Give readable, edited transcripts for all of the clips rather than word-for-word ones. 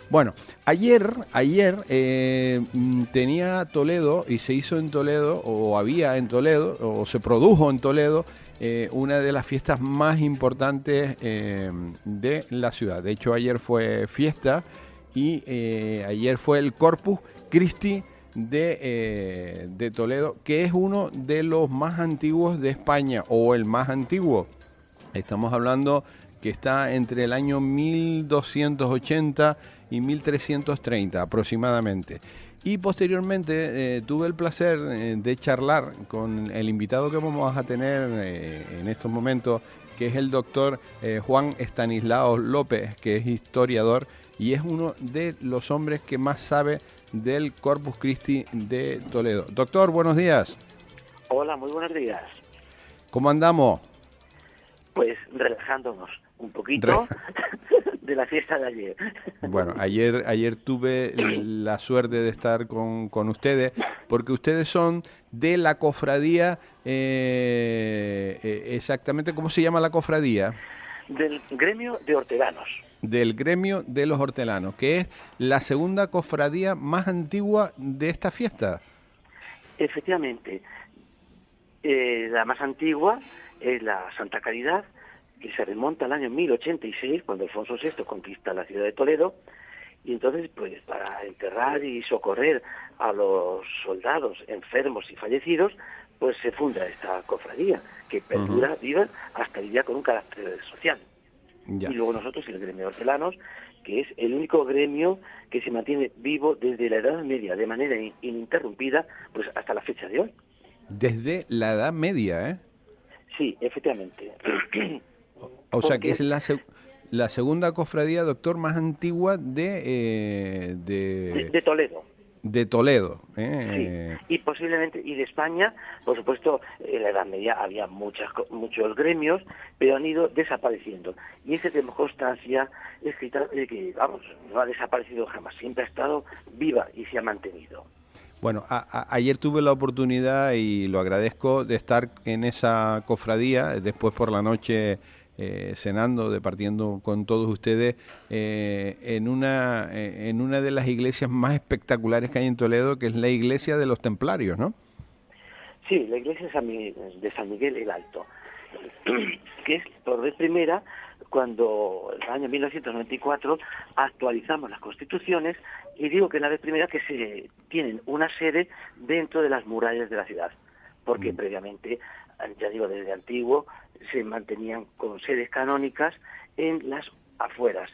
Bueno, ayer tenía Toledo y se hizo en Toledo, o había en Toledo, o se produjo en Toledo, una de las fiestas más importantes de la ciudad. De hecho, ayer fue fiesta y ayer fue el Corpus Christi de Toledo, que es uno de los más antiguos de España, o el más antiguo. Estamos hablando que está entre el año 1280 y 1330 aproximadamente. Y posteriormente tuve el placer de charlar con el invitado que vamos a tener en estos momentos, que es el doctor Juan Estanislao López, que es historiador y es uno de los hombres que más sabe del Corpus Christi de Toledo. Doctor, buenos días. Hola, muy buenos días. ¿Cómo andamos? Pues relajándonos un Re poquito de la fiesta de ayer. Bueno, ayer tuve la suerte de estar con ustedes, porque ustedes son de la cofradía, exactamente, ¿cómo se llama la cofradía? Del gremio de hortelanos. Del gremio de los hortelanos, que es la segunda cofradía más antigua de esta fiesta. Efectivamente, la más antigua es la Santa Caridad, que se remonta al año 1086, cuando Alfonso VI conquista la ciudad de Toledo, y entonces, pues, para enterrar y socorrer a los soldados enfermos y fallecidos, pues se funda esta cofradía, que perdura viva hasta el día con un carácter social. Ya. Y luego nosotros, el gremio de hortelanos, que es el único gremio que se mantiene vivo desde la Edad Media de manera ininterrumpida, pues hasta la fecha de hoy. Desde la Edad Media, ¿eh? Sí, efectivamente. O sea que Porque es la segunda cofradía, doctor, más antigua de Toledo. de Toledo. Sí, y posiblemente, y de España, por supuesto, en la Edad Media había muchos gremios, pero han ido desapareciendo. Y ese tenemos constancia escrita de que, vamos, no ha desaparecido jamás, siempre ha estado viva y se ha mantenido. Bueno, ayer tuve la oportunidad y lo agradezco de estar en esa cofradía, después por la noche cenando, departiendo con todos ustedes en una de las iglesias más espectaculares que hay en Toledo, que es la iglesia de los Templarios, ¿no? Sí, la iglesia de San Miguel el Alto, que es por vez primera cuando en el año 1994 actualizamos las constituciones, y digo que es la vez primera que se tienen una sede dentro de las murallas de la ciudad, porque previamente, ya digo, desde antiguo, se mantenían con sedes canónicas en las afueras,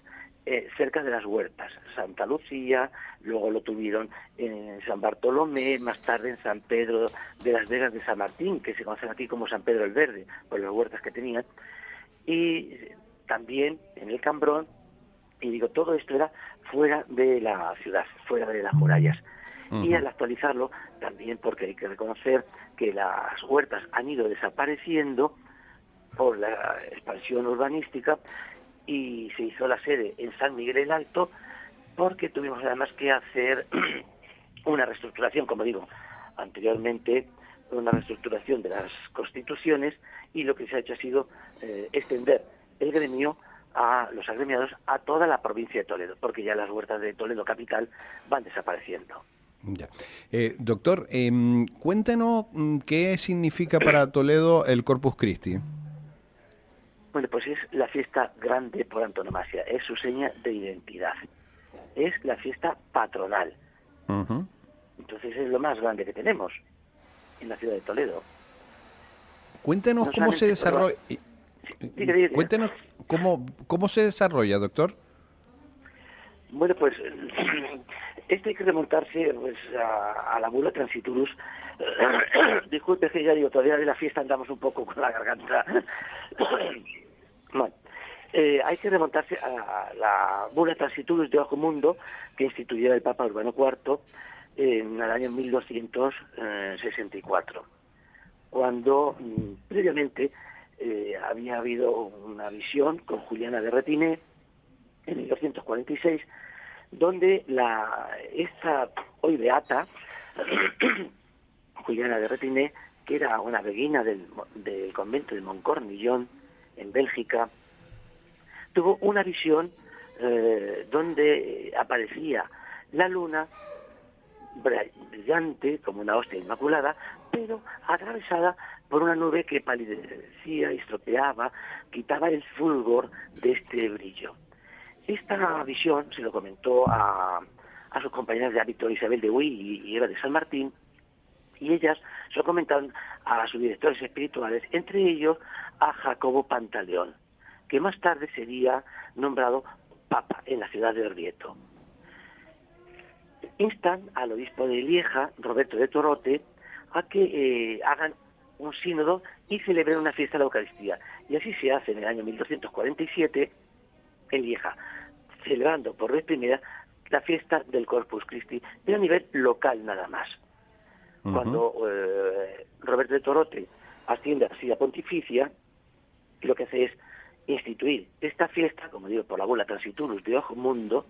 cerca de las huertas, Santa Lucía, luego lo tuvieron en San Bartolomé, más tarde en San Pedro de las Vegas de San Martín, que se conocen aquí como San Pedro el Verde, por las huertas que tenían, y también en el Cambrón, y digo, todo esto era fuera de la ciudad, fuera de las murallas. Y al actualizarlo, también porque hay que reconocer que las huertas han ido desapareciendo por la expansión urbanística, y se hizo la sede en San Miguel el Alto, porque tuvimos además que hacer una reestructuración, como digo anteriormente, una reestructuración de las constituciones, y lo que se ha hecho ha sido extender el gremio a los agremiados a toda la provincia de Toledo, porque ya las huertas de Toledo capital van desapareciendo. Ya. Doctor, cuéntenos qué significa para Toledo el Corpus Christi. Bueno, pues es la fiesta grande por antonomasia, es su seña de identidad, es la fiesta patronal. Entonces es lo más grande que tenemos en la ciudad de Toledo. Cuéntenos No cómo se solamente por desarrolla. diga. Cuéntenos cómo se desarrolla, doctor. Bueno, pues esto hay que remontarse pues, a la bula Transiturus. Disculpe que ya digo, todavía de la fiesta andamos un poco con la garganta. Bueno, hay que remontarse a la bula Transiturus de Bajo Mundo, que instituyó el Papa Urbano IV en el año 1264, cuando previamente había habido una visión con Juliana de Retiné en 1246, donde esta hoy beata, Juliana de Retiné, que era una beguina del convento de Montcornillon, en Bélgica, tuvo una visión donde aparecía la luna brillante como una hostia inmaculada, pero atravesada por una nube que palidecía, estropeaba, quitaba el fulgor de este brillo. Esta visión se lo comentó a sus compañeras de hábito Isabel de Huy y Eva de San Martín, y ellas se lo comentaron a sus directores espirituales, entre ellos a Jacobo Pantaleón, que más tarde sería nombrado papa en la ciudad de Orvieto. Instan al obispo de Lieja, Roberto de Torote, a que hagan un sínodo y celebren una fiesta de la Eucaristía. Y así se hace en el año 1247 en Lieja, celebrando por vez primera la fiesta del Corpus Christi, pero a nivel local nada más. Cuando Roberto de Torote asciende a la silla pontificia, lo que hace es instituir esta fiesta, como digo, por la bula Transiturus de Mundo,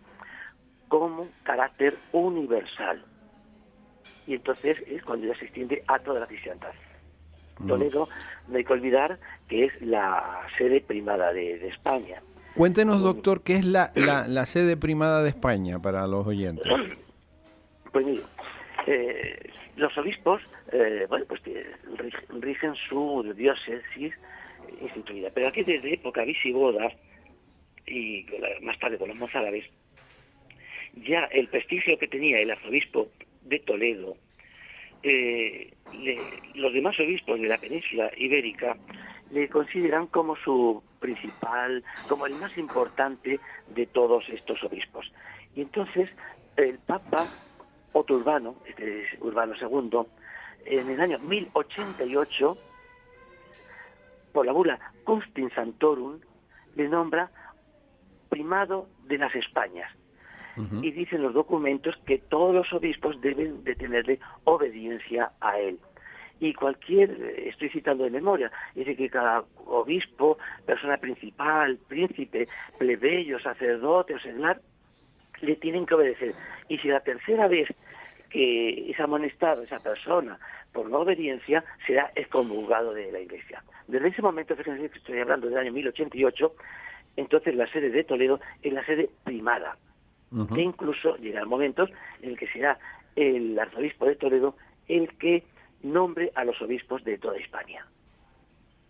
como carácter universal. Y entonces es cuando ya se extiende a toda la cristiandad. Toledo, no hay que olvidar que es la sede primada de España. Cuéntenos, doctor, ¿qué es la sede primada de España para los oyentes? Pues mire, los obispos, rigen su diócesis instituida. Pero aquí desde época visigoda y más tarde con los mozárabes, ya el prestigio que tenía el arzobispo de Toledo, los demás obispos de la península ibérica le consideran como su principal, como el más importante de todos estos obispos. Y entonces el Papa Otto Urbano, este es Urbano II, en el año 1088, por la bula Custin Santorum, le nombra primado de las Españas. Y dicen los documentos que todos los obispos deben de tenerle obediencia a él. Y estoy citando de memoria, dice que cada obispo, persona principal, príncipe, plebeyo, sacerdote o seglar, le tienen que obedecer. Y si la tercera vez que es amonestado esa persona por no obediencia, será excomulgado de la Iglesia. Desde ese momento, fíjense que estoy hablando del año 1088, entonces la sede de Toledo es la sede primada. E incluso llegarán momentos en el que será el arzobispo de Toledo el que nombre a los obispos de toda España.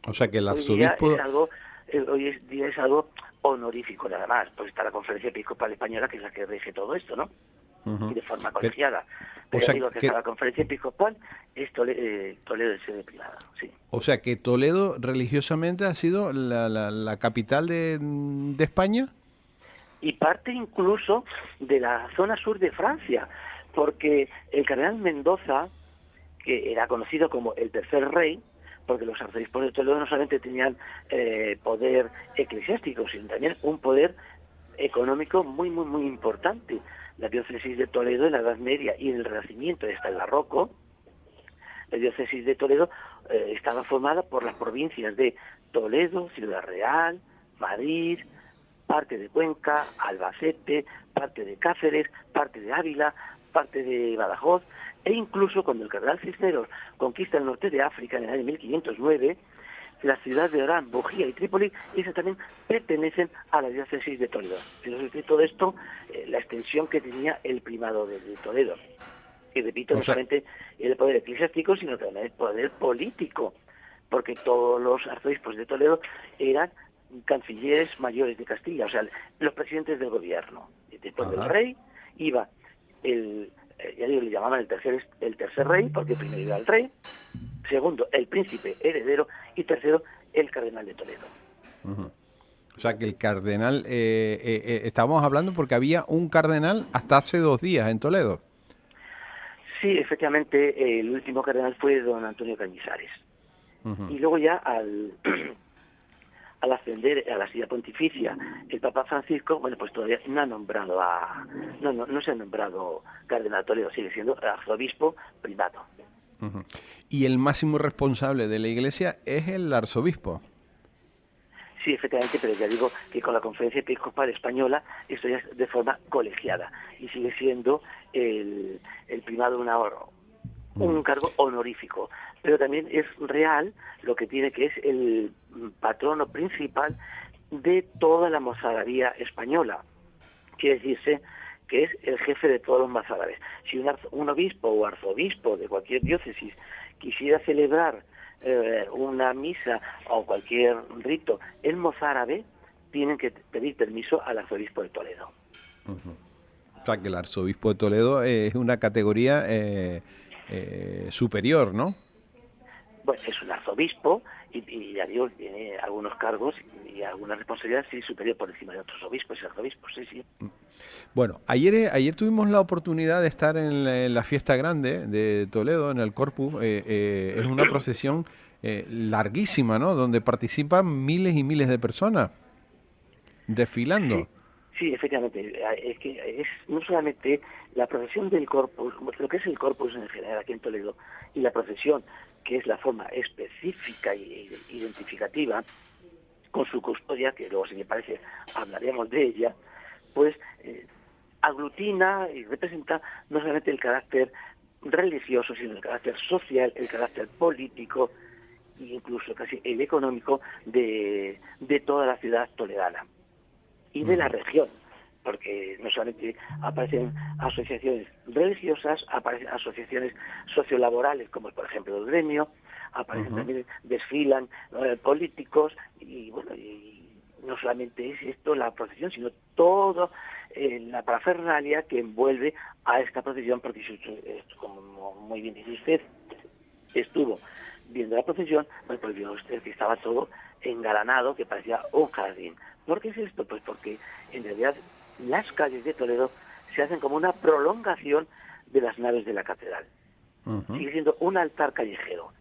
O sea que el arzobispo... Hoy día es algo honorífico nada más, pues está la Conferencia Episcopal Española, que es la que rige todo esto, ¿no? Y de forma colegiada. Pero digo que la Conferencia Episcopal es Toledo es sede privada, sí. O sea que Toledo religiosamente ha sido la capital de España. Y parte incluso de la zona sur de Francia, porque el cardenal Mendoza, que era conocido como el tercer rey, porque los arzobispos de Toledo no solamente tenían poder eclesiástico, sino también un poder económico muy, muy, muy importante. La diócesis de Toledo en la Edad Media y en el Renacimiento y hasta el Barroco, la diócesis de Toledo estaba formada por las provincias de Toledo, Ciudad Real, Madrid, parte de Cuenca, Albacete, parte de Cáceres, parte de Ávila, parte de Badajoz, e incluso cuando el cardenal Cisneros conquista el norte de África en el año 1509, la ciudad de Orán, Bujía y Trípoli, esas también pertenecen a la diócesis de Toledo. Entonces, todo esto, la extensión que tenía el primado de Toledo. Y repito, no solamente el poder eclesiástico, sino también el poder político, porque todos los arzobispos de Toledo eran cancilleres mayores de Castilla, o sea, los presidentes del gobierno. Y después del rey iba ya digo, le llamaban el tercer rey, porque primero iba el rey, segundo el príncipe heredero y tercero el cardenal de Toledo. O sea que el cardenal, estábamos hablando porque había un cardenal hasta hace 2 días en Toledo. Sí, efectivamente, el último cardenal fue don Antonio Cañizares. Y luego ya al ascender a la silla pontificia el Papa Francisco, bueno, pues todavía no ha nombrado no se ha nombrado cardenal Toledo, sigue siendo arzobispo primado. Y el máximo responsable de la Iglesia es el arzobispo. Sí, efectivamente, pero ya digo que con la Conferencia Episcopal Española esto ya es de forma colegiada y sigue siendo el primado un cargo honorífico, pero también es real lo que tiene, que es el patrono principal de toda la mozáravía española. quiere decirse que es el jefe de todos los mozárabes. Si un obispo o arzobispo de cualquier diócesis quisiera celebrar una misa o cualquier rito en mozárabe, tienen que pedir permiso al arzobispo de Toledo. Uh-huh. O sea, que el arzobispo de Toledo es una categoría superior, ¿no? Bueno, es un arzobispo y ya digo, tiene algunos cargos y algunas responsabilidades sí superior por encima de otros obispos y arzobispos, sí. Bueno, ayer tuvimos la oportunidad de estar en la fiesta grande de Toledo, en el Corpus. Es una procesión larguísima, ¿no? Donde participan miles y miles de personas desfilando. Sí, efectivamente. Es que es no solamente la procesión del Corpus, lo que es el Corpus en general aquí en Toledo, y la procesión, que es la forma específica e identificativa, con su custodia, que luego, si me parece, hablaremos de ella, pues aglutina y representa no solamente el carácter religioso, sino el carácter social, el carácter político e incluso casi el económico de toda la ciudad toledana y de la región, porque no solamente aparecen asociaciones religiosas, aparecen asociaciones sociolaborales, como por ejemplo el gremio, aparecen también, desfilan políticos, y bueno, y no solamente es esto la procesión, sino todo la parafernalia que envuelve a esta procesión, porque como muy bien dice usted, estuvo viendo la procesión, pues vio usted que estaba todo engalanado, que parecía un jardín. ¿Por qué es esto? Pues porque en realidad las calles de Toledo se hacen como una prolongación de las naves de la catedral. Sigue siendo un altar callejero.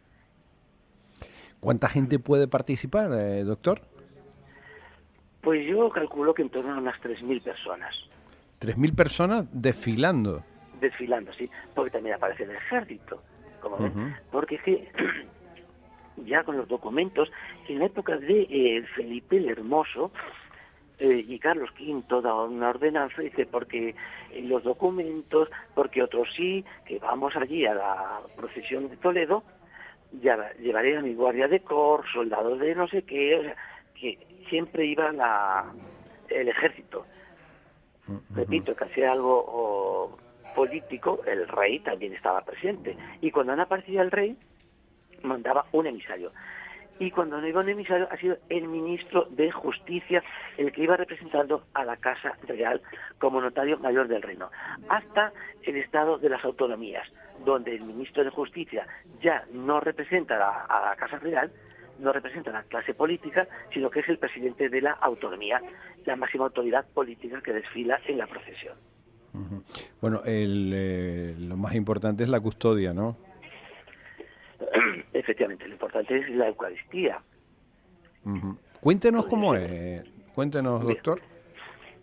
¿Cuánta gente puede participar, doctor? Pues yo calculo que en torno a unas 3.000 personas. 3.000 personas desfilando. Desfilando, sí, porque también aparece el ejército, como ven, porque es que ya con los documentos, en la época de Felipe el Hermoso y Carlos V da una ordenanza, dice, porque los documentos, porque otros sí, que vamos allí a la procesión de Toledo, ya llevaré a mi guardia de cor, soldados de no sé qué, o sea, que siempre iba el ejército. Repito, que hacía algo político, el rey también estaba presente. Y cuando no aparecía el rey, mandaba un emisario. Y cuando no iba un emisario, ha sido el ministro de Justicia el que iba representando a la Casa Real como notario mayor del reino. Hasta el estado de las autonomías, donde el ministro de Justicia ya no representa a la Casa Real, no representa a la clase política, sino que es el presidente de la autonomía, la máxima autoridad política que desfila en la procesión. Bueno, lo más importante es la custodia, ¿no? Efectivamente, lo importante es la Eucaristía. Cuéntenos Pues, cómo es. Cuéntenos, doctor.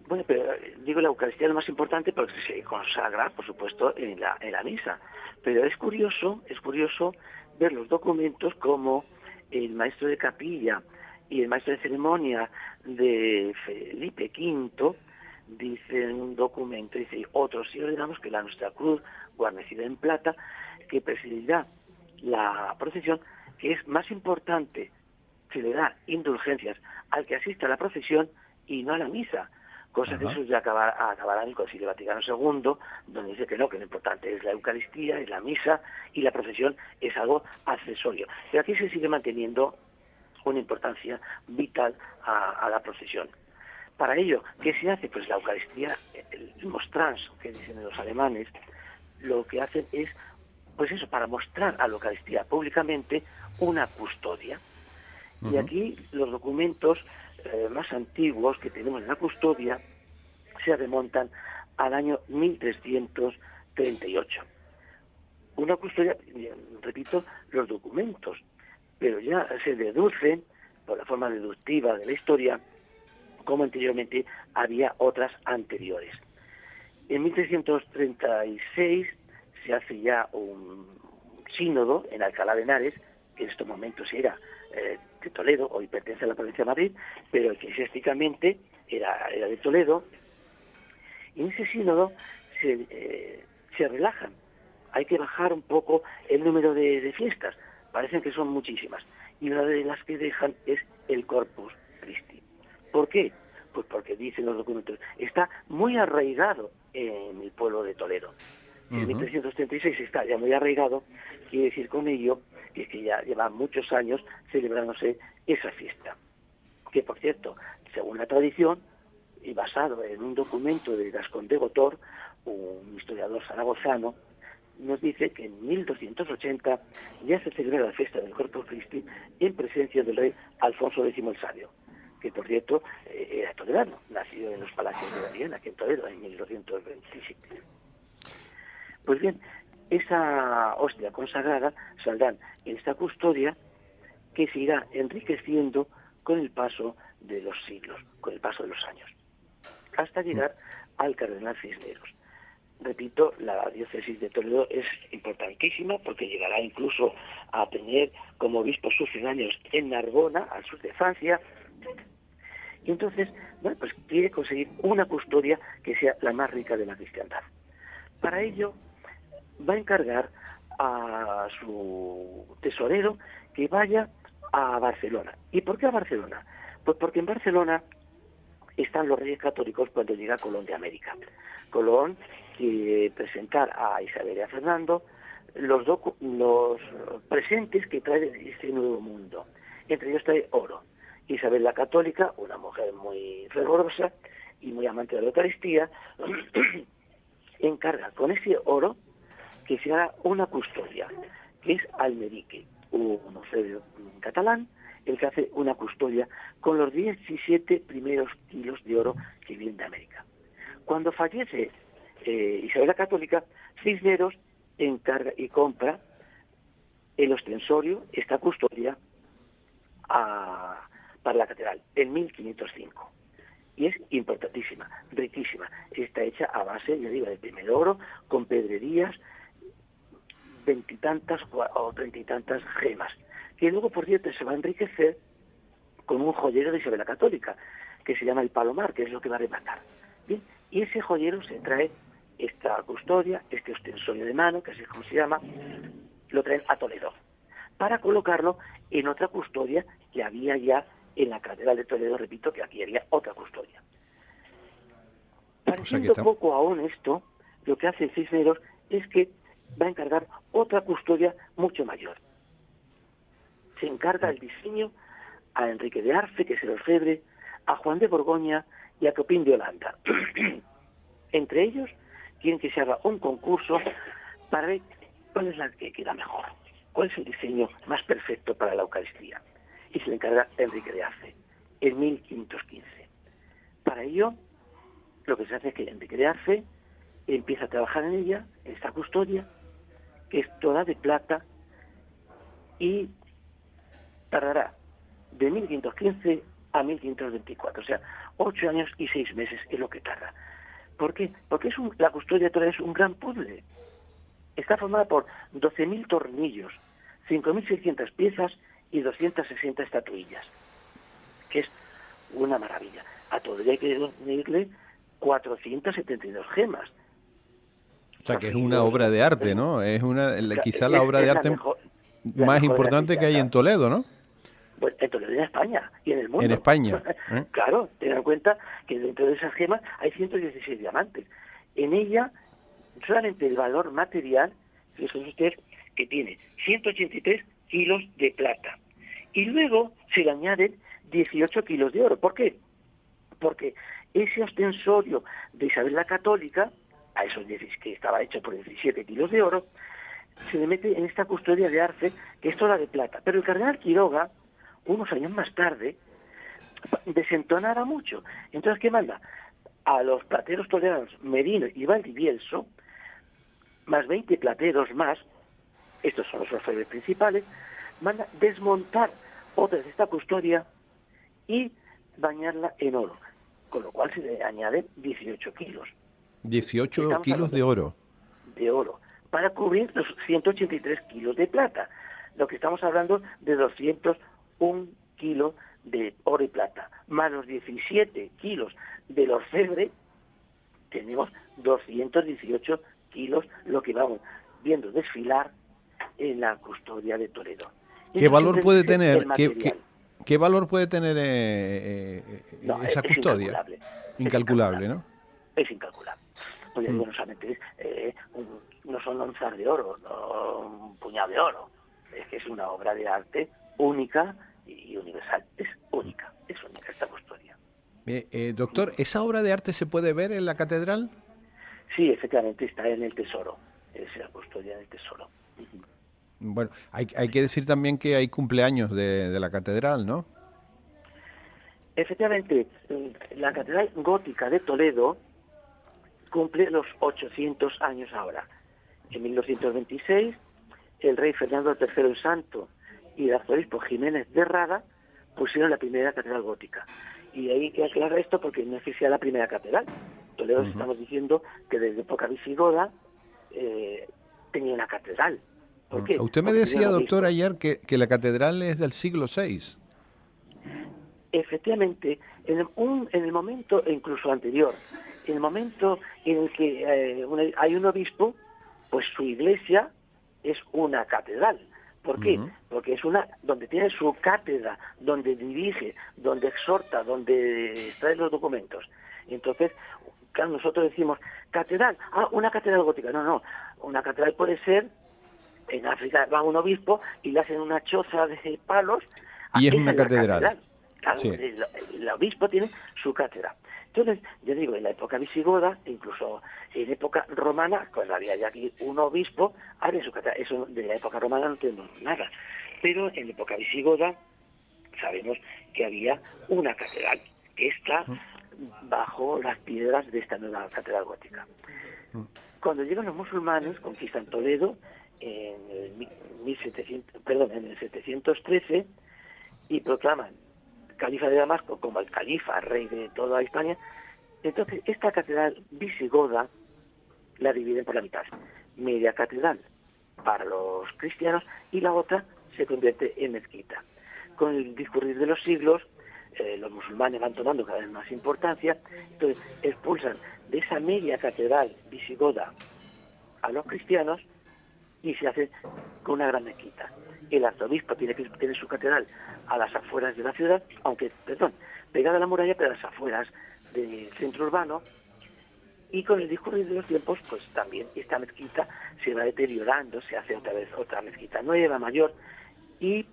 Bueno, pero digo, la Eucaristía es lo más importante porque se consagra, por supuesto, en la misa. Pero es curioso ver los documentos como el maestro de capilla y el maestro de ceremonia de Felipe V dice en un documento, dice, otros sí ordenamos que nuestra cruz, guarnecida en plata, que presidirá la procesión, que es más importante, se le da indulgencias al que asista a la procesión y no a la misa, cosa que eso ya acabará en el Concilio Vaticano II, donde dice que no, que lo importante es la Eucaristía, es la misa, y la procesión es algo accesorio. Pero aquí se sigue manteniendo una importancia vital a la procesión. Para ello, ¿qué se hace? Pues la Eucaristía, el Monstranz, que dicen los alemanes, lo que hacen es, pues eso, para mostrar a la Eucaristía públicamente una custodia. Y aquí los documentos más antiguos que tenemos en la custodia se remontan al año 1338. Una custodia, repito, los documentos, pero ya se deducen, por la forma deductiva de la historia, como anteriormente había otras anteriores. En 1336 se hace ya un sínodo en Alcalá de Henares, que en estos momentos era de Toledo, hoy pertenece a la provincia de Madrid, pero eclesiásticamente era de Toledo, y en ese sínodo se relajan. Hay que bajar un poco el número de fiestas, parecen que son muchísimas, y una de las que dejan es el Corpus Christi. ¿Por qué? Pues porque dicen los documentos, está muy arraigado en el pueblo de Toledo. Si en 1336 está ya muy arraigado, quiere decir con ello que ya lleva muchos años celebrándose esa fiesta. Que, por cierto, según la tradición, y basado en un documento de Gascón de Gotor, un historiador zaragozano, nos dice que en 1280 ya se celebra la fiesta del Corpus Christi en presencia del rey Alfonso X el Sabio, que por cierto era toledano, nacido en los palacios de Baviera, aquí en Toledo, en 1227. Pues bien, esa hostia consagrada saldrá en esta custodia que se irá enriqueciendo con el paso de los siglos, con el paso de los años, hasta llegar al cardenal Cisneros. Repito, la diócesis de Toledo es importantísima porque llegará incluso a tener como obispos sucedáneos en Narbona, al sur de Francia. Y entonces, bueno, pues quiere conseguir una custodia que sea la más rica de la cristiandad. Para ello, va a encargar a su tesorero que vaya a Barcelona. ¿Y por qué a Barcelona? Pues porque en Barcelona están los reyes católicos cuando llega Colón de América. Colón quiere presentar a Isabel y a Fernando los presentes que trae de este nuevo mundo. Entre ellos trae oro. Isabel la católica, una mujer muy fervorosa y muy amante de la Eucaristía, encarga con ese oro que se haga una custodia, que es almerique, un orfebre catalán, el que hace una custodia con los 17 primeros kilos de oro que vienen de América. Cuando fallece Isabel la Católica, Cisneros encarga y compra el ostensorio, esta custodia, para la catedral, en 1505. Y es importantísima, riquísima. Está hecha a base, ya digo, de primer oro, con pedrerías, 20 y tantas o 30 y tantas gemas, que luego, por cierto, se va a enriquecer con un joyero de Isabel la Católica, que se llama el Palomar, que es lo que va a rematar. Bien, y ese joyero se trae esta custodia, este ostensorio de mano, que así es como se llama, lo traen a Toledo, para colocarlo en otra custodia que había ya en la Catedral de Toledo, repito, que aquí había otra custodia. Pareciendo poco aún esto, lo que hace Cisneros es que va a encargar otra custodia mucho mayor. Se encarga el diseño a Enrique de Arce, que es el orfebre, a Juan de Borgoña y a Copín de Holanda. Entre ellos, quieren que se haga un concurso para ver cuál es la que queda mejor, cuál es el diseño más perfecto para la Eucaristía. Y se le encarga a Enrique de Arce, en 1515. Para ello, lo que se hace es que Enrique de Arce empieza a trabajar en ella, en esta custodia, que es toda de plata, y tardará de 1515 a 1524, o sea, 8 años y 6 meses es lo que tarda. ¿Por qué? Porque la custodia toda es un gran puzzle. Está formada por 12.000 tornillos, 5.600 piezas y 260 estatuillas, que es una maravilla. A todo hay que unirle 472 gemas. O sea, que es una obra de arte, ¿no? Es quizá la obra de arte más importante que hay en Toledo, ¿no? Pues en Toledo, en España y en el mundo. En España. Claro, tengan en cuenta que dentro de esas gemas hay 116 diamantes. En ella, solamente el valor material, fíjense ustedes, que tiene 183 kilos de plata. Y luego se le añaden 18 kilos de oro. ¿Por qué? Porque ese ostensorio de Isabel la Católica, a esos que estaba hecho por 17 kilos de oro, se le mete en esta custodia de Arce, que es toda de plata. Pero el cardenal Quiroga, unos años más tarde, desentonara mucho. Entonces, ¿qué manda? A los plateros toledanos Merino y Valdivielso, más 20 plateros más, estos son los orfebres principales, manda desmontar otra de esta custodia y bañarla en oro, con lo cual se le añaden 18 kilos. 18 kilos de oro. De oro, para cubrir los 183 kilos de plata. Lo que estamos hablando de 201 kilos de oro y plata, más los 17 kilos del orfebre, tenemos 218 kilos, lo que vamos viendo desfilar en la custodia de Toledo. ¿Qué valor puede tener? ¿Qué valor puede tener esa es custodia? incalculable. Incalculable, ¿no? Es incalculable. Pues no solamente no son onzas de oro, no un puñado de oro. Es que es una obra de arte única y universal. Es única esta custodia. Doctor, ¿esa obra de arte se puede ver en la catedral? Sí, efectivamente está en el tesoro. Es la custodia del tesoro. Bueno, hay que decir también que hay cumpleaños de la catedral, ¿no? Efectivamente, la Catedral Gótica de Toledo cumple los 800 años ahora. En 1226, el rey Fernando III el Santo y el arzobispo Jiménez de Rada pusieron la primera catedral gótica. Y hay que aclarar esto porque no es que sea la primera catedral. Toledo estamos diciendo que desde época visigoda tenía una catedral. ¿Por qué? Usted me Porque decía, tenía un doctor, obispo. ayer que la catedral es del siglo VI. Efectivamente, en el momento, e incluso anterior, en el momento en el que hay un obispo, pues su iglesia es una catedral. ¿Por qué? Porque es una donde tiene su cátedra, donde dirige, donde exhorta, donde extrae los documentos. Entonces, claro, nosotros decimos, catedral, una catedral gótica. No, una catedral puede ser, en África va un obispo y le hacen una choza de palos, Y es esa una es la catedral. Claro, Sí. el obispo tiene su cátedra. Entonces, yo digo, en la época visigoda, incluso en época romana, pues había ya aquí un obispo, había su cátedra. Eso de la época romana no tenemos nada. Pero en la época visigoda sabemos que había una catedral que está bajo las piedras de esta nueva catedral gótica. Cuando llegan los musulmanes, conquistan Toledo en el 713 y proclaman califa de Damasco como el califa, rey de toda Hispania. Entonces, esta catedral visigoda la dividen por la mitad. Media catedral para los cristianos y la otra se convierte en mezquita. Con el discurrir de los siglos, los musulmanes van tomando cada vez más importancia, entonces expulsan de esa media catedral visigoda a los cristianos y se hace con una gran mezquita. El arzobispo tiene que tener su catedral a las afueras de la ciudad, pegada a la muralla, pero a las afueras del centro urbano, y con el discurrir de los tiempos, pues también esta mezquita se va deteriorando, se hace otra vez otra mezquita nueva, mayor, y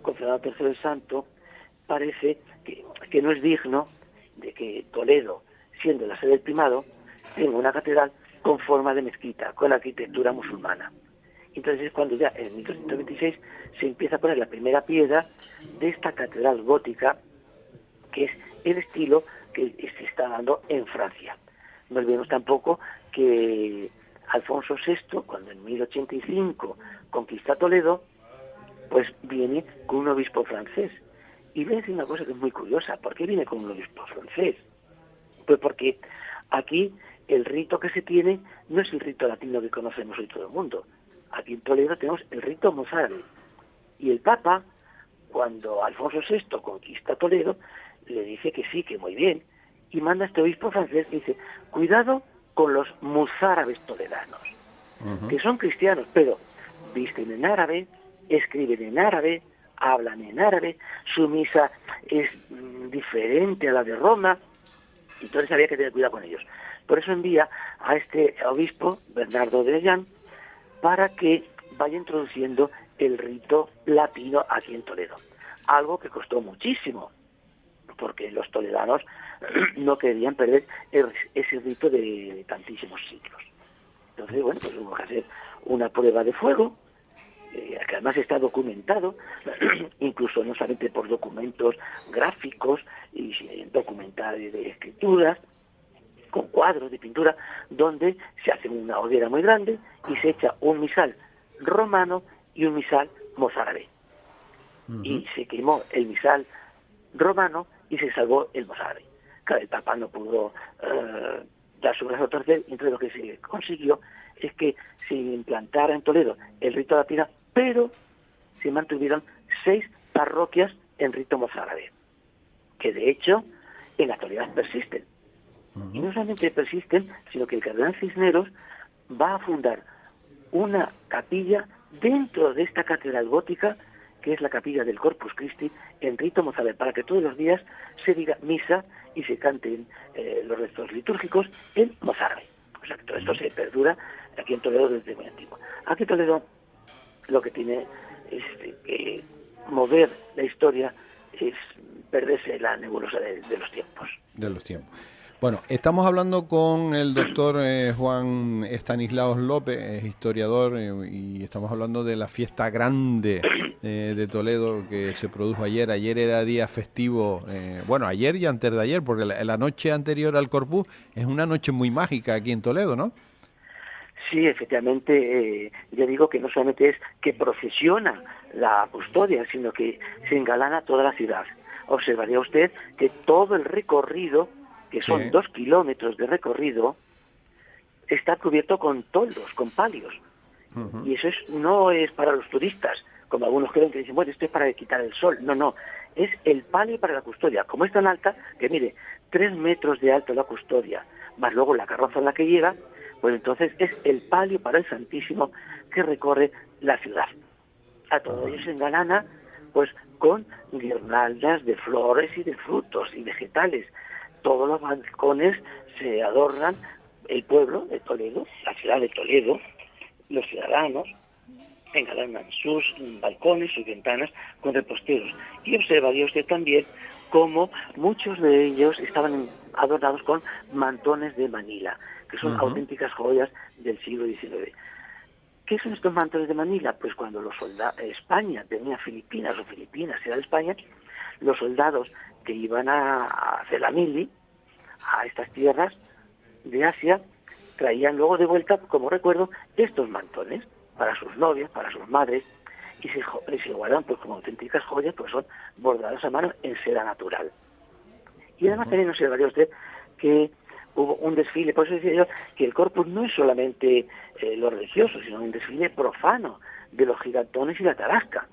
con Fernando III el Santo parece que no es digno de que Toledo, siendo la sede del primado, tenga una catedral con forma de mezquita, con arquitectura musulmana. Entonces es cuando ya en 1226 se empieza a poner la primera piedra de esta catedral gótica, que es el estilo que se está dando en Francia. No olvidemos tampoco que Alfonso VI, cuando en 1085 conquista Toledo, pues viene con un obispo francés. Y voy a decir una cosa que es muy curiosa. ¿Por qué viene con un obispo francés? Pues porque aquí el rito que se tiene no es el rito latino que conocemos hoy todo el mundo. Aquí en Toledo tenemos el rito mozárabe. Y el Papa, cuando Alfonso VI conquista Toledo, le dice que sí, que muy bien, y manda a este obispo francés que dice, cuidado con los mozárabes toledanos, que son cristianos, pero visten en árabe, escriben en árabe, hablan en árabe, su misa es diferente a la de Roma, entonces había que tener cuidado con ellos. Por eso envía a este obispo, Bernardo de Ayllán, para que vaya introduciendo el rito latino aquí en Toledo. Algo que costó muchísimo, porque los toledanos no querían perder ese rito de tantísimos siglos. Entonces, bueno, pues hubo que hacer una prueba de fuego, que además está documentado, incluso no solamente por documentos gráficos y documentales de escrituras, con cuadros de pintura, donde se hace una hoguera muy grande y se echa un misal romano y un misal mozárabe. Y se quemó el misal romano y se salvó el mozárabe. Claro, el Papa no pudo dar su brazo a torcer, y entonces lo que se consiguió es que se implantara en Toledo el rito latino, pero se mantuvieron 6 parroquias en rito mozárabe, que de hecho en la actualidad persisten. Y no solamente persisten, sino que el cardenal Cisneros va a fundar una capilla dentro de esta catedral gótica que es la capilla del Corpus Christi, en rito mozárabe, para que todos los días se diga misa y se canten los restos litúrgicos en mozárabe. O sea que todo esto se perdura aquí en Toledo desde muy antiguo. Aquí en Toledo lo que tiene es que mover la historia es perderse la nebulosa de los tiempos. De los tiempos. Bueno, estamos hablando con el doctor Juan Estanislaos López, historiador, y estamos hablando de la fiesta grande de Toledo que se produjo ayer. Ayer era día festivo, bueno, ayer y antes de ayer, porque la noche anterior al Corpus es una noche muy mágica aquí en Toledo, ¿no? Sí, efectivamente, ya digo que no solamente es que procesiona la custodia, sino que se engalana toda la ciudad. Observaría usted que todo el recorrido, que son 2 kilómetros de recorrido, está cubierto con toldos, con palios. Uh-huh. Y eso no es para los turistas, como algunos creen que dicen, bueno, esto es para quitar el sol. No, es el palio para la custodia. Como es tan alta, que mire, 3 metros de alto la custodia, más luego la carroza en la que llega, pues entonces es el palio para el Santísimo que recorre la ciudad. A todo ello se engalana pues con guirnaldas de flores y de frutos y vegetales. Todos los balcones se adornan, el pueblo de Toledo, la ciudad de Toledo, los ciudadanos engalanan sus balcones, sus ventanas con reposteros. Y observaría usted también cómo muchos de ellos estaban adornados con mantones de Manila, que son auténticas joyas del siglo XIX. ¿Qué son estos mantones de Manila? Pues cuando España tenía Filipinas, o Filipinas era de España, los soldados que iban a hacer la mili, a estas tierras de Asia, traían luego de vuelta, como recuerdo, estos mantones para sus novias, para sus madres, y se guardan pues como auténticas joyas, pues son bordados a mano en seda natural. Y además también observaría usted que hubo un desfile, por eso decía yo que el Corpus no es solamente lo religioso, sino un desfile profano de los gigantones y la tarasca,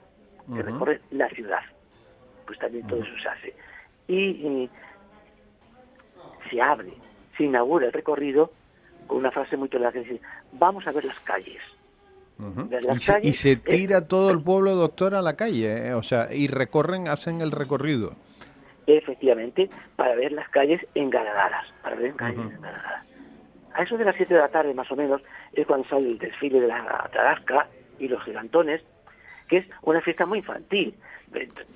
que recorre la ciudad. Pues también todo eso se hace. Y se abre, se inaugura el recorrido con una frase muy clara que dice, vamos a ver las calles. Ver las calles y se tira todo el pueblo, doctor, a la calle, o sea, y hacen el recorrido. Efectivamente, para ver las calles engalanadas, A eso de las 7 de la tarde, más o menos, es cuando sale el desfile de la tarasca y los gigantones, que es una fiesta muy infantil,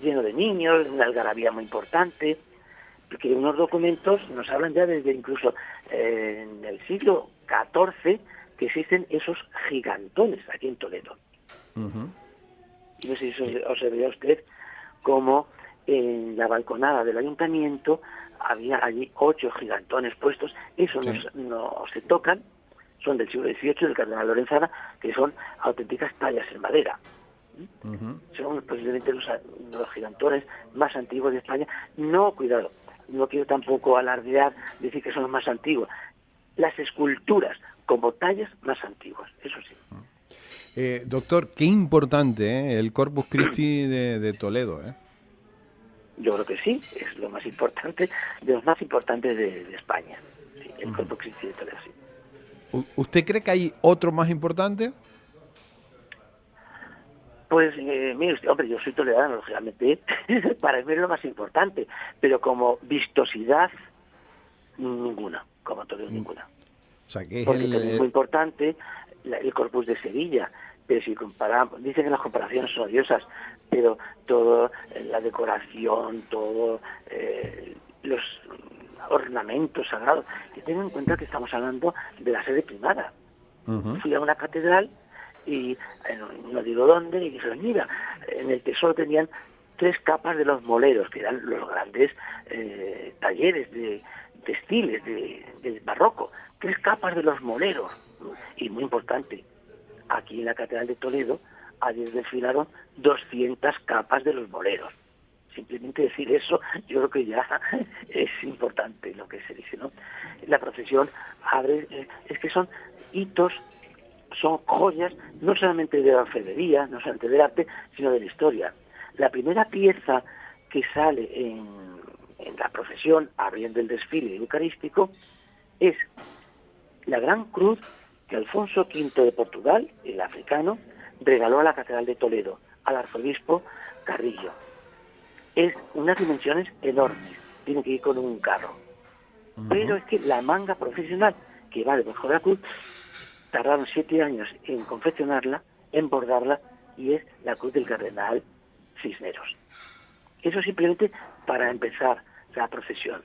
lleno de niños, una algarabía muy importante, porque unos documentos nos hablan ya desde incluso en el siglo XIV que existen esos gigantones aquí en Toledo. Y no sé si observaría usted cómo en la balconada del ayuntamiento había allí 8 gigantones puestos. Esos no se tocan, son del siglo XVIII, del cardenal Lorenzana, que son auténticas tallas en madera. Son posiblemente los gigantones más antiguos de España. No, cuidado, no quiero tampoco alardear, decir que son los más antiguos. Las esculturas como tallas más antiguas, eso sí. Doctor, qué importante el Corpus Christi de Toledo, Yo creo que sí, es lo más importante, de los más importantes de España, sí, el Corpus Christi de Toledo, sí. ¿Usted cree que hay otro más importante? Pues, mire usted, hombre, yo soy toledano, lógicamente, para mí es lo más importante, pero como vistosidad, ninguna, como Toledo, ninguna. O sea, que es porque es muy importante el Corpus de Sevilla, pero si comparamos, dicen que las comparaciones son odiosas, pero todo, la decoración, todo, los ornamentos sagrados, que tengan en cuenta que estamos hablando de la sede primada. Fui a una catedral y no digo dónde, y dije, mira, en el tesoro tenían 3 capas de los moleros, que eran los grandes talleres de textiles del barroco, 3 capas de los moleros, y muy importante, aquí en la Catedral de Toledo ayer desfilaron 200 capas de los moleros. Simplemente decir eso, yo creo que ya es importante lo que se dice, ¿no? La procesión abre, es que son hitos, son joyas, no solamente de la orfebrería, no solamente del arte, sino de la historia. La primera pieza que sale en la procesión, abriendo el desfile eucarístico, es la gran cruz que Alfonso V de Portugal, el africano, regaló a la Catedral de Toledo, al arzobispo Carrillo. Es unas dimensiones enormes, tiene que ir con un carro. Pero es que la manga profesional que va debajo de la cruz, tardaron 7 años en confeccionarla, en bordarla, y es la cruz del cardenal Cisneros. Eso simplemente para empezar la procesión.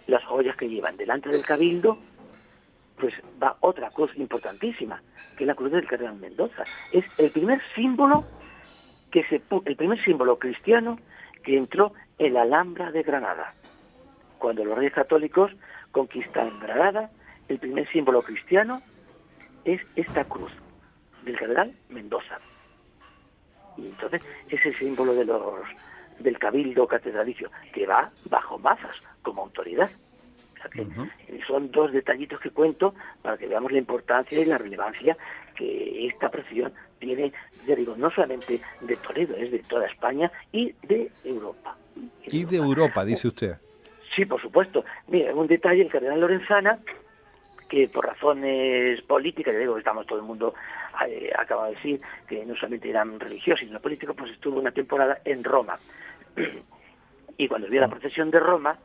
Las joyas que llevan delante del cabildo, pues va otra cruz importantísima, que es la cruz del cardenal Mendoza. Es el primer símbolo el primer símbolo cristiano que entró en la Alhambra de Granada. Cuando los reyes católicos conquistan Granada, el primer símbolo cristiano es esta cruz del cardenal Mendoza. Y entonces ese símbolo del cabildo catedralicio, que va bajo Mazas como autoridad. O sea que son 2 detallitos que cuento para que veamos la importancia y la relevancia que esta procesión tiene, ya digo, no solamente de Toledo, es de toda España y de Europa. Y de Europa, dice usted. Sí, por supuesto. Mira, un detalle, el cardenal Lorenzana, que por razones políticas, ya digo, estamos todo el mundo acaba de decir que no solamente eran religiosos, sino políticos, pues estuvo una temporada en Roma. Y cuando vio la procesión de Roma,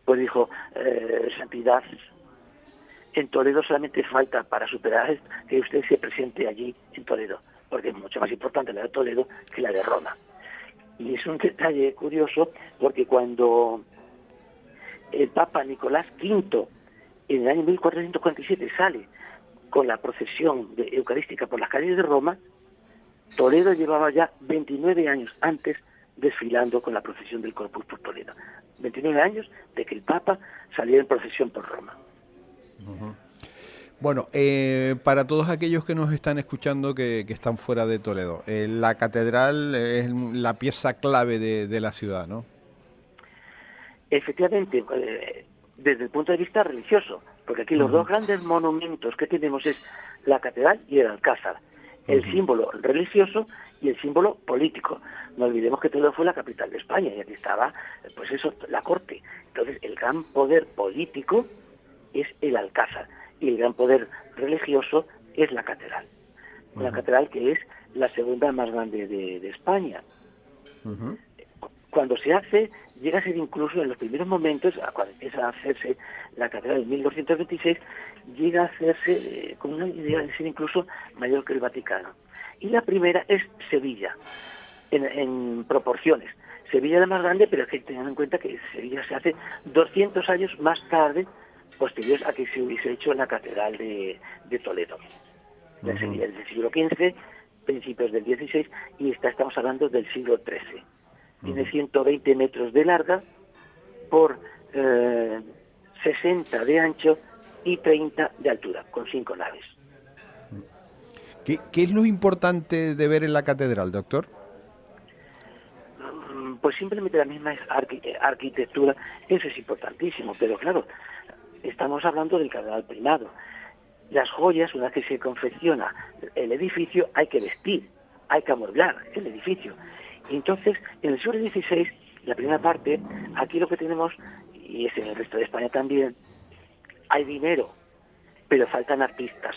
pues dijo, santidad, en Toledo solamente falta para superar que usted se presente allí en Toledo, porque es mucho más importante la de Toledo que la de Roma. Y es un detalle curioso, porque cuando el Papa Nicolás V, en el año 1447, sale con la procesión eucarística por las calles de Roma, Toledo llevaba ya 29 años antes desfilando con la procesión del Corpus por Toledo. 29 años de que el Papa saliera en procesión por Roma. Bueno, para todos aquellos que nos están escuchando que están fuera de Toledo, la catedral es la pieza clave de la ciudad, ¿no? Efectivamente, desde el punto de vista religioso, porque aquí los 2 grandes monumentos que tenemos es la catedral y el alcázar, el símbolo religioso y el símbolo político. No olvidemos que Toledo fue la capital de España y aquí estaba, pues eso, la corte. Entonces, el gran poder político es el alcázar y el gran poder religioso es la catedral. Una catedral que es la segunda más grande de España. Cuando se hace, llega a ser incluso en los primeros momentos, cuando empieza a hacerse la catedral en 1226, llega a hacerse con una idea de ser incluso mayor que el Vaticano. Y la primera es Sevilla, en proporciones. Sevilla es la más grande, pero hay que tener en cuenta que Sevilla se hace 200 años más tarde, posteriores a que se hubiese hecho la catedral de Toledo. La Sevilla es del siglo XV, principios del XVI, y estamos hablando del siglo XIII. Tiene 120 metros de larga por 60 de ancho y 30 de altura, con 5 naves. ¿Qué es lo importante de ver en la catedral, doctor? Pues simplemente la misma arquitectura, eso es importantísimo, pero claro, estamos hablando del cardenal primado. Las joyas, una vez que se confecciona el edificio, hay que vestir, hay que amueblar el edificio. Entonces, en el siglo XVI, la primera parte, aquí lo que tenemos, y es en el resto de España también, hay dinero, pero faltan artistas.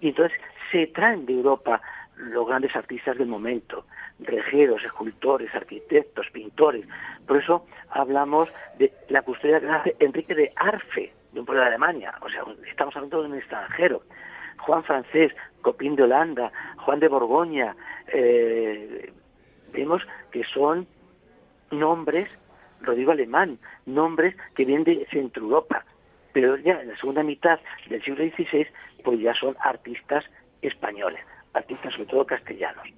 Y entonces se traen de Europa los grandes artistas del momento, rejeros, escultores, arquitectos, pintores. Por eso hablamos de la custodia que hace Enrique de Arfe, de un pueblo de Alemania. O sea, estamos hablando de un extranjero. Juan Francés, Copín de Holanda, Juan de Borgoña. Vemos que son nombres, Rodrigo Alemán, nombres que vienen de Centro Europa. Pero ya en la segunda mitad del siglo XVI, pues ya son artistas españoles, artistas sobre todo castellanos.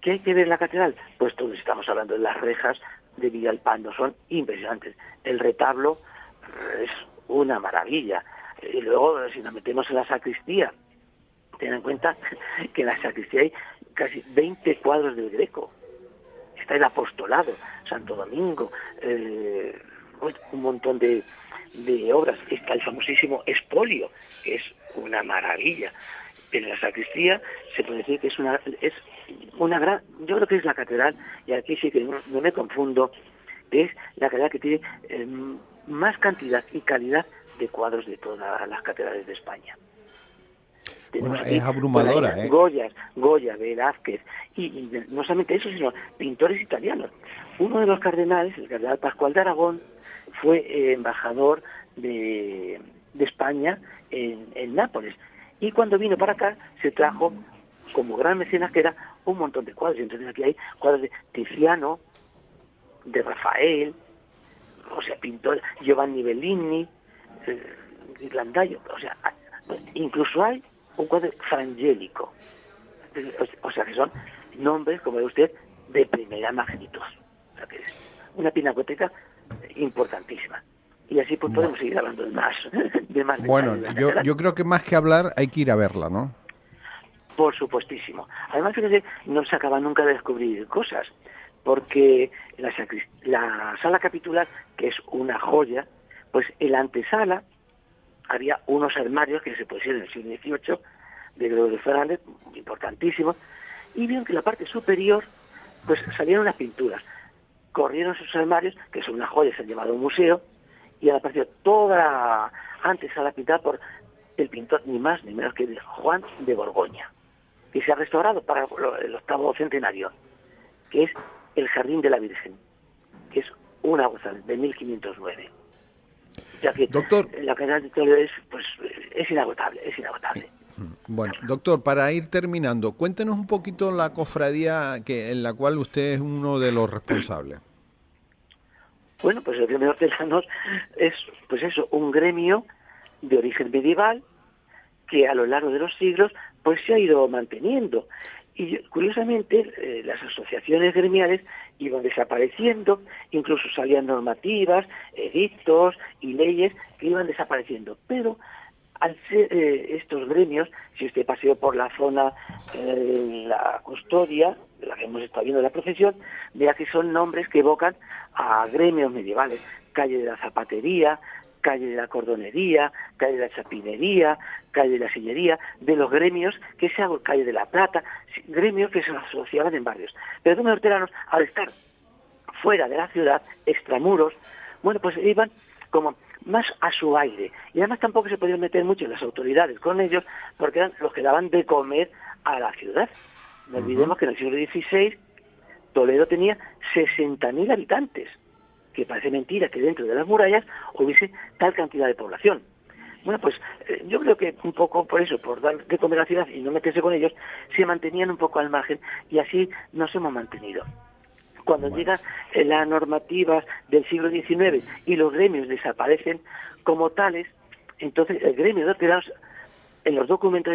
¿Qué hay que ver en la catedral? Pues todos estamos hablando de las rejas de Villalpando, son impresionantes. El retablo es una maravilla. Y luego, si nos metemos en la sacristía, ten en cuenta que en la sacristía hay casi 20 cuadros del Greco. Está el apostolado, Santo Domingo, un montón de obras. Está el famosísimo Espolio, que es una maravilla. Pero en la sacristía se puede decir que es una gran, yo creo que es la catedral, y aquí sí que no me confundo, que es la catedral que tiene más cantidad y calidad de cuadros de todas las catedrales de España. Tenemos Bueno, aquí, es abrumadora, bueno, ¿eh? Goya, Velázquez, y no solamente eso, sino pintores italianos. Uno de los cardenales, el cardenal Pascual de Aragón, fue embajador de España en Nápoles. Y cuando vino para acá, se trajo como gran mecenas, que era un montón de cuadros. Y entonces aquí hay cuadros de Tiziano, de Rafael, o sea, pintor Giovanni Bellini, Glandaio, o sea, incluso hay un cuadro frangélico. O sea, que son nombres, como ve usted, de primera magnitud. O sea, que es una pinacoteca importantísima. Y así pues podemos seguir hablando de más, de más Bueno, detalles de la catedral. yo creo que más que hablar hay que ir a verla, ¿no? Por supuestísimo. Además, fíjese, no se acaba nunca de descubrir cosas, porque la sala capitular, que es una joya, pues en la antesala había unos armarios que se pusieron en el siglo XVIII, de Gregorio Fernández, importantísimos, y vieron que en la parte superior pues salieron unas pinturas. Corrieron esos armarios, que son una joya, se han llevado a un museo, y apareció toda la antesala pintada por el pintor ni más ni menos que Juan de Borgoña, que se ha restaurado para el 8º centenario, que es el Jardín de la Virgen, que es una gozada, de 1509. Ya que Doctor, la catedral de Toledo es inagotable, es inagotable. bueno, doctor, para ir terminando, cuéntenos un poquito la cofradía en la cual usted es uno de los responsables. Bueno, pues el gremio de hortelanos es, pues eso, un gremio de origen medieval que a lo largo de los siglos pues se ha ido manteniendo. Y curiosamente las asociaciones gremiales iban desapareciendo, incluso salían normativas, edictos y leyes que iban desapareciendo. Pero al ser estos gremios, si usted paseó por la zona de la custodia, de la que hemos estado viendo la procesión, verá que son nombres que evocan a gremios medievales: calle de la zapatería, calle de la cordonería, calle de la chapinería, calle de la sillería, de los gremios que se hago calle de la plata, gremios que se asociaban en barrios. Pero los hortelanos, al estar fuera de la ciudad, extramuros, bueno, pues iban como más a su aire. Y además tampoco se podían meter mucho las autoridades con ellos, porque eran los que daban de comer a la ciudad. No olvidemos que en el siglo XVI Toledo tenía 60.000 habitantes, que parece mentira que dentro de las murallas hubiese tal cantidad de población. Bueno, pues yo creo que un poco por eso, por dar de comer a la ciudad y no meterse con ellos, se mantenían un poco al margen, y así nos hemos mantenido. Cuando llegan las normativas del siglo XIX y los gremios desaparecen como tales, entonces el gremio de hortelanos, en los documentos,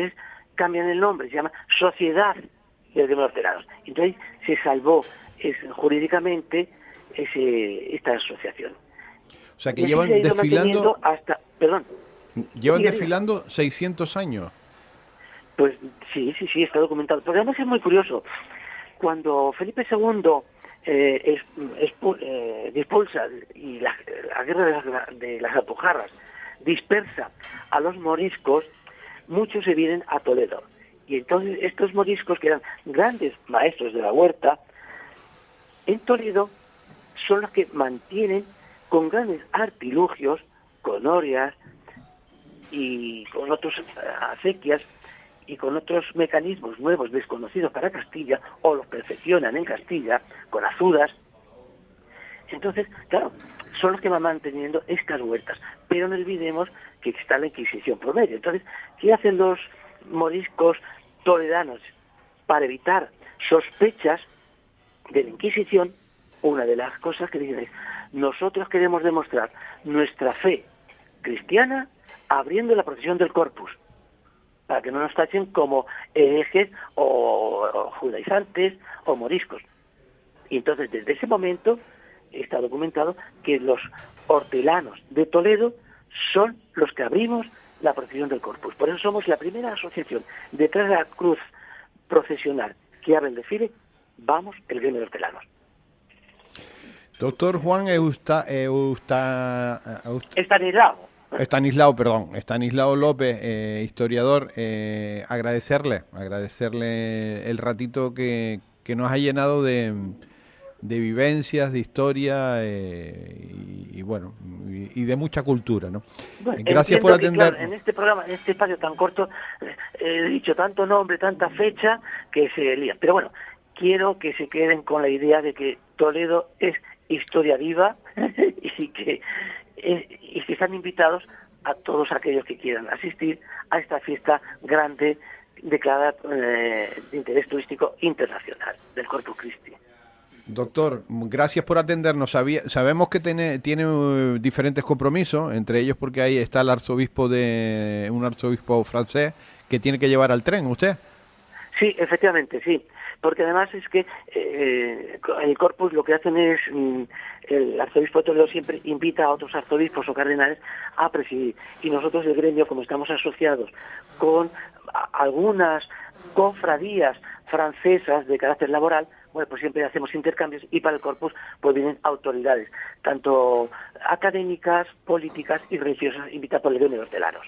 cambian el nombre, se llama Sociedad del Gremio de Hortelanos. Entonces se salvó jurídicamente esta asociación. O sea, que y así llevan se ha ido desfilando, manteniendo hasta, perdón, llevan diga. desfilando 600 años. Pues sí, está documentado. Pero además es muy curioso. Cuando Felipe II expulsa y la guerra de las Alpujarras dispersa a los moriscos, muchos se vienen a Toledo. Y entonces estos moriscos, que eran grandes maestros de la huerta, en Toledo son los que mantienen con grandes artilugios, con orias y con otras acequias y con otros mecanismos nuevos desconocidos para Castilla, o los perfeccionan en Castilla con azudas. Entonces, claro, son los que van manteniendo estas huertas. Pero no olvidemos que está la Inquisición por medio. Entonces, ¿qué hacen los moriscos toledanos para evitar sospechas de la Inquisición? Una de las cosas que dicen es: nosotros queremos demostrar nuestra fe cristiana abriendo la procesión del Corpus, para que no nos tachen como herejes o judaizantes o moriscos. Y entonces, desde ese momento, está documentado que los hortelanos de Toledo son los que abrimos la procesión del Corpus. Por eso somos la primera asociación detrás de la cruz procesional que abre el desfile. Vamos, el gremio de hortelanos. Doctor Juan Estanislao López, historiador, agradecerle el ratito que nos ha llenado de de vivencias, de historia y bueno, y de mucha cultura, ¿no? Bueno, Gracias por atender. Claro, en este programa, en este espacio tan corto, he dicho tanto nombre, tanta fecha, que se lía. Pero bueno, quiero que se queden con la idea de que Toledo es historia viva y que están invitados a todos aquellos que quieran asistir a esta fiesta grande declarada de interés turístico internacional del Corpus Christi. Doctor, gracias por atendernos. Sabemos que tiene diferentes compromisos, entre ellos porque ahí está un arzobispo francés que tiene que llevar al tren, ¿usted? Sí, efectivamente, sí. Porque además es que el Corpus lo que hacen es, el arzobispo de Toledo siempre invita a otros arzobispos o cardenales a presidir. Y nosotros, el gremio, como estamos asociados con algunas cofradías francesas de carácter laboral, bueno, pues siempre hacemos intercambios y para el Corpus pues vienen autoridades, tanto académicas, políticas y religiosas, invitadas por el gremio de hosteleros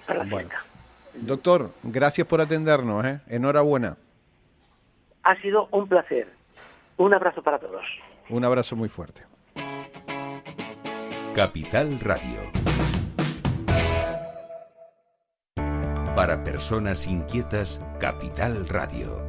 para la fiesta. Doctor, gracias por atendernos, enhorabuena. Ha sido un placer. Un abrazo para todos. Un abrazo muy fuerte. Capital Radio. Para personas inquietas, Capital Radio.